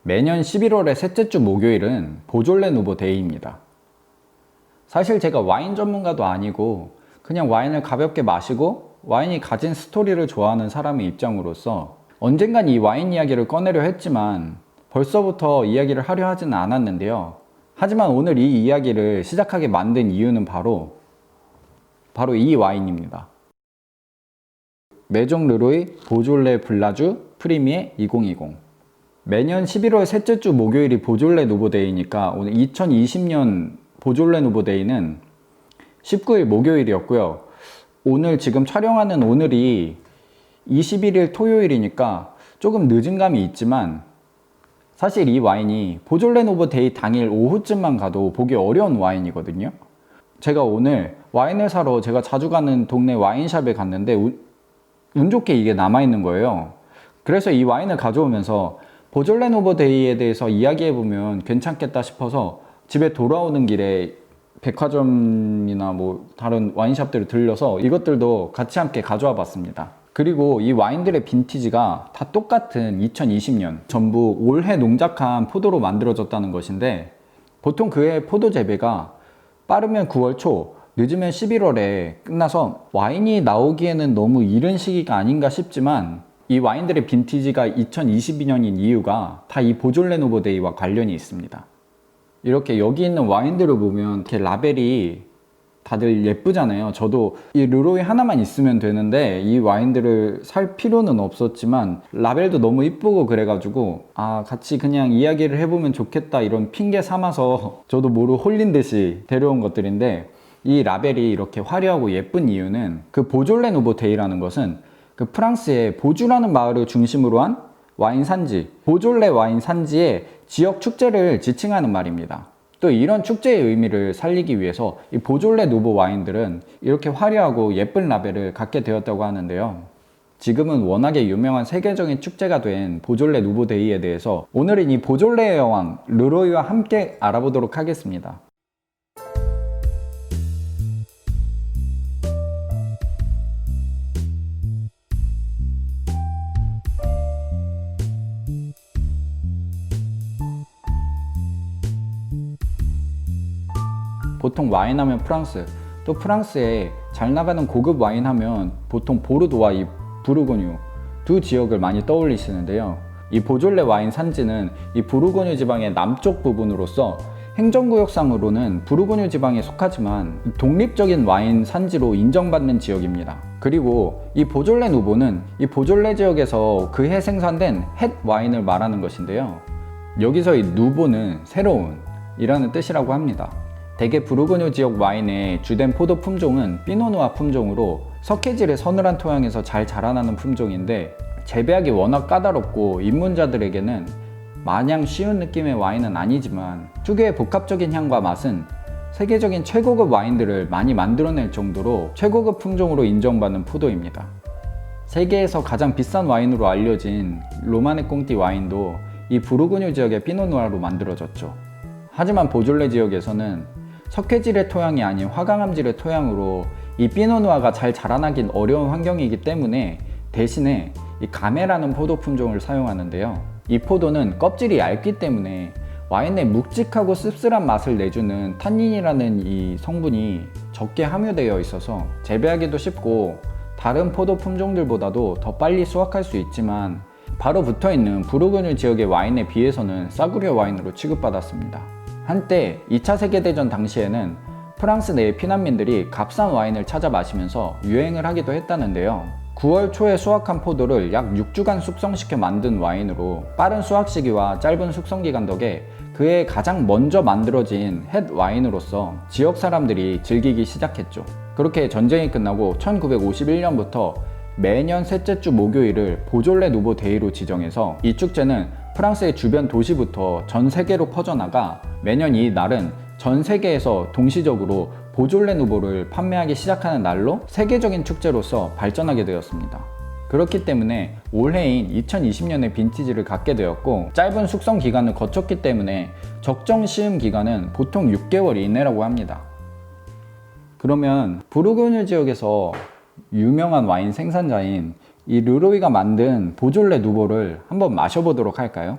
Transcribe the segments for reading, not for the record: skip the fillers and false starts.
매년 11월의 셋째 주 목요일은 보졸레 누보 데이입니다. 사실 제가 와인 전문가도 아니고 그냥 와인을 가볍게 마시고 와인이 가진 스토리를 좋아하는 사람의 입장으로서 언젠간 이 와인 이야기를 꺼내려 했지만 벌써부터 이야기를 하려 하지는 않았는데요. 하지만 오늘 이 이야기를 시작하게 만든 이유는 바로 이 와인입니다. 메종 르로이 보졸레 블라주 프리미에 2020. 매년 11월 셋째 주 목요일이 보졸레 누보데이니까 오늘 2020년 보졸레 누보데이는 19일 목요일이었고요. 오늘 지금 촬영하는 오늘이 21일 토요일이니까 조금 늦은 감이 있지만 사실 이 와인이 보졸레 누보데이 당일 오후쯤만 가도 보기 어려운 와인이거든요. 제가 오늘 와인을 사러 제가 자주 가는 동네 와인샵에 갔는데 운 좋게 이게 남아있는 거예요. 그래서 이 와인을 가져오면서 보졸레 누보데이에 대해서 이야기해보면 괜찮겠다 싶어서 집에 돌아오는 길에 백화점이나 뭐 다른 와인샵들을 들려서 이것들도 같이 함께 가져와 봤습니다. 그리고 이 와인들의 빈티지가 다 똑같은 2020년 전부 올해 농작한 포도로 만들어졌다는 것인데 보통 그해 포도 재배가 빠르면 9월 초 늦으면 11월에 끝나서 와인이 나오기에는 너무 이른 시기가 아닌가 싶지만 이 와인들의 빈티지가 2022년인 이유가 다 이 보졸레 누보데이와 관련이 있습니다. 이렇게 여기 있는 와인들을 보면 이렇게 라벨이 다들 예쁘잖아요. 저도 이 르로이 하나만 있으면 되는데 이 와인들을 살 필요는 없었지만 라벨도 너무 이쁘고 그래가지고 같이 그냥 이야기를 해보면 좋겠다 이런 핑계 삼아서 저도 모르고 홀린 듯이 데려온 것들인데 이 라벨이 이렇게 화려하고 예쁜 이유는 그 보졸레 누보데이라는 것은 그 프랑스의 보주라는 마을을 중심으로 한 와인 산지, 보졸레 와인 산지의 지역 축제를 지칭하는 말입니다. 또 이런 축제의 의미를 살리기 위해서 이 보졸레 누보 와인들은 이렇게 화려하고 예쁜 라벨을 갖게 되었다고 하는데요. 지금은 워낙에 유명한 세계적인 축제가 된 보졸레 누보데이에 대해서 오늘은 이 보졸레의 여왕 르로이와 함께 알아보도록 하겠습니다. 보통 와인 하면 프랑스, 또 프랑스에 잘 나가는 고급 와인 하면 보통 보르도와 이 부르고뉴 두 지역을 많이 떠올리시는데요. 이 보졸레 와인 산지는 이 부르고뉴 지방의 남쪽 부분으로서 행정구역상으로는 부르고뉴 지방에 속하지만 독립적인 와인 산지로 인정받는 지역입니다. 그리고 이 보졸레 누보는 이 보졸레 지역에서 그해 생산된 햇 와인을 말하는 것인데요. 여기서 이 누보는 새로운 이라는 뜻이라고 합니다. 대개 부르고뉴 지역 와인의 주된 포도 품종은 피노누아 품종으로 석회질의 서늘한 토양에서 잘 자라나는 품종인데 재배하기 워낙 까다롭고 입문자들에게는 마냥 쉬운 느낌의 와인은 아니지만 특유의 복합적인 향과 맛은 세계적인 최고급 와인들을 많이 만들어낼 정도로 최고급 품종으로 인정받는 포도입니다. 세계에서 가장 비싼 와인으로 알려진 로마네 꽁띠 와인도 이 부르고뉴 지역의 피노누아로 만들어졌죠. 하지만 보졸레 지역에서는 석회질의 토양이 아닌 화강암질의 토양으로 이 피노누아가 잘 자라나긴 어려운 환경이기 때문에 대신에 이 가메라는 포도 품종을 사용하는데요. 이 포도는 껍질이 얇기 때문에 와인의 묵직하고 씁쓸한 맛을 내주는 탄닌이라는 이 성분이 적게 함유되어 있어서 재배하기도 쉽고 다른 포도 품종들보다도 더 빨리 수확할 수 있지만 바로 붙어있는 부르고뉴 지역의 와인에 비해서는 싸구려 와인으로 취급받았습니다. 한때 2차 세계대전 당시에는 프랑스 내의 피난민들이 값싼 와인을 찾아 마시면서 유행을 하기도 했다는데요. 9월 초에 수확한 포도를 약 6주간 숙성시켜 만든 와인으로 빠른 수확 시기와 짧은 숙성기간 덕에 그해 가장 먼저 만들어진 햇 와인으로서 지역 사람들이 즐기기 시작했죠. 그렇게 전쟁이 끝나고 1951년부터 매년 셋째 주 목요일을 보졸레 누보데이로 지정해서 이 축제는 프랑스의 주변 도시부터 전 세계로 퍼져나가 매년 이 날은 전 세계에서 동시적으로 보졸레 누보를 판매하기 시작하는 날로 세계적인 축제로서 발전하게 되었습니다. 그렇기 때문에 올해인 2020년에 빈티지를 갖게 되었고 짧은 숙성 기간을 거쳤기 때문에 적정 시음 기간은 보통 6개월 이내라고 합니다. 그러면 부르고뉴 지역에서 유명한 와인 생산자인 이 르로이가 만든 보졸레 누보를 한번 마셔보도록 할까요?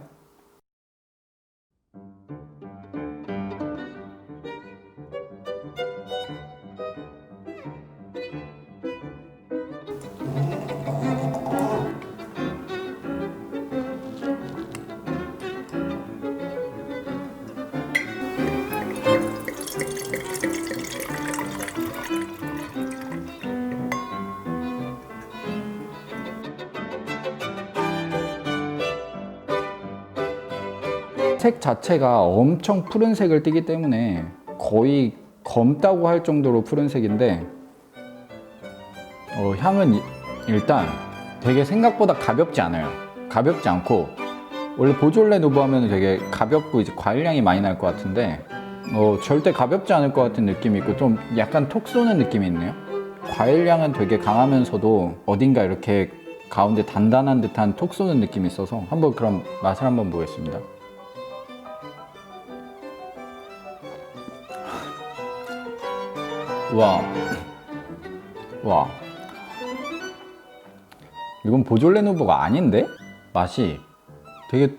색 자체가 엄청 푸른색을 띠기 때문에 거의 검다고 할 정도로 푸른색인데 향은 일단 되게 생각보다 가볍지 않아요. 가볍지 않고 원래 보졸레 누보 하면 되게 가볍고 이제 과일향이 많이 날 것 같은데 절대 가볍지 않을 것 같은 느낌이 있고 좀 약간 톡 쏘는 느낌이 있네요. 과일향은 되게 강하면서도 어딘가 이렇게 가운데 단단한 듯한 톡 쏘는 느낌이 있어서 한번 그럼 맛을 한번 보겠습니다. 와 이건 보졸레 누보가 아닌데? 맛이 되게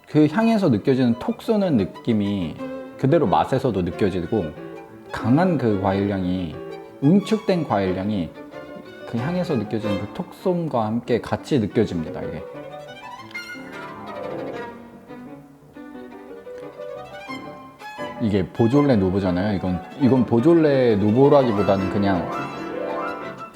그 향에서 느껴지는 톡 쏘는 느낌이 그대로 맛에서도 느껴지고 강한 그 과일향이 응축된 과일향이 그 향에서 느껴지는 그 톡솜과 함께 같이 느껴집니다. 이게 보졸레 누보잖아요. 이건 보졸레 누보라기보다는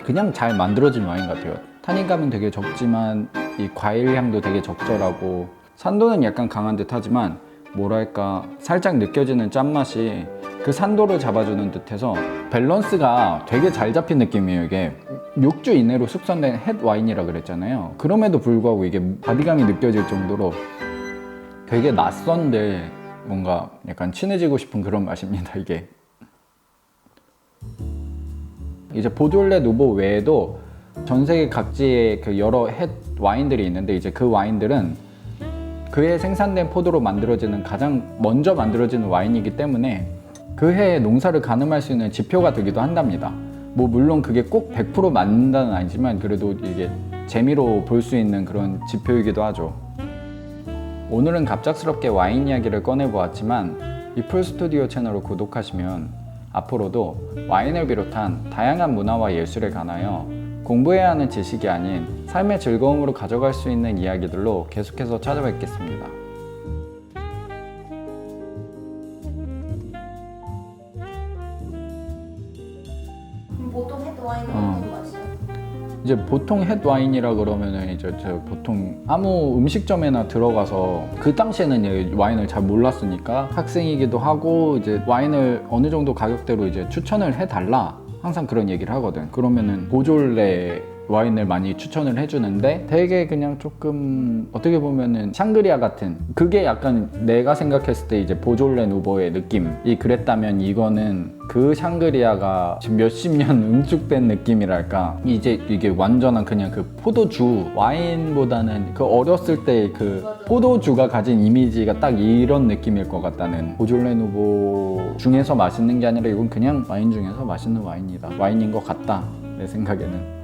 그냥 잘 만들어진 와인 같아요. 탄닌감은 되게 적지만 이 과일 향도 되게 적절하고 산도는 약간 강한 듯 하지만 뭐랄까 살짝 느껴지는 짠맛이 그 산도를 잡아주는 듯해서 밸런스가 되게 잘 잡힌 느낌이에요. 이게 6주 이내로 숙성된 햇 와인이라 그랬잖아요. 그럼에도 불구하고 이게 바디감이 느껴질 정도로 되게 낯선데 뭔가 약간 친해지고 싶은 그런 맛입니다. 이제 보졸레 누보 외에도 전 세계 각지의 그 여러 햇 와인들이 있는데 이제 그 와인들은 그해 생산된 포도로 만들어지는 가장 먼저 만들어지는 와인이기 때문에 그 해에 농사를 가늠할 수 있는 지표가 되기도 한답니다. 뭐 물론 그게 꼭 100% 맞는다는 아니지만 그래도 이게 재미로 볼 수 있는 그런 지표이기도 하죠. 오늘은 갑작스럽게 와인 이야기를 꺼내보았지만 이 풀스튜디오 채널을 구독하시면 앞으로도 와인을 비롯한 다양한 문화와 예술에 관하여 공부해야 하는 지식이 아닌 삶의 즐거움으로 가져갈 수 있는 이야기들로 계속해서 찾아뵙겠습니다. 보통 햇 와인은 어떤 맛이야? 이제 보통 햇 와인이라 그러면은 이제 보통 아무 음식점에나 들어가서 그 당시에는 이제 와인을 잘 몰랐으니까 학생이기도 하고 이제 와인을 어느 정도 가격대로 이제 추천을 해달라 항상 그런 얘기를 하거든. 그러면은 보졸레 와인을 많이 추천을 해주는데 되게 그냥 조금 어떻게 보면은 샹그리아 같은 그게 약간 내가 생각했을 때 이제 보졸레 누보의 느낌이 그랬다면 이거는 그 샹그리아가 지금 몇십 년 응축된 느낌이랄까 이제 이게 완전한 그냥 그 포도주 와인보다는 그 어렸을 때 그 포도주가 가진 이미지가 딱 이런 느낌일 것 같다는 보졸레 누보 중에서 맛있는 게 아니라 이건 그냥 와인 중에서 맛있는 와인이다 와인인 것 같다 내 생각에는.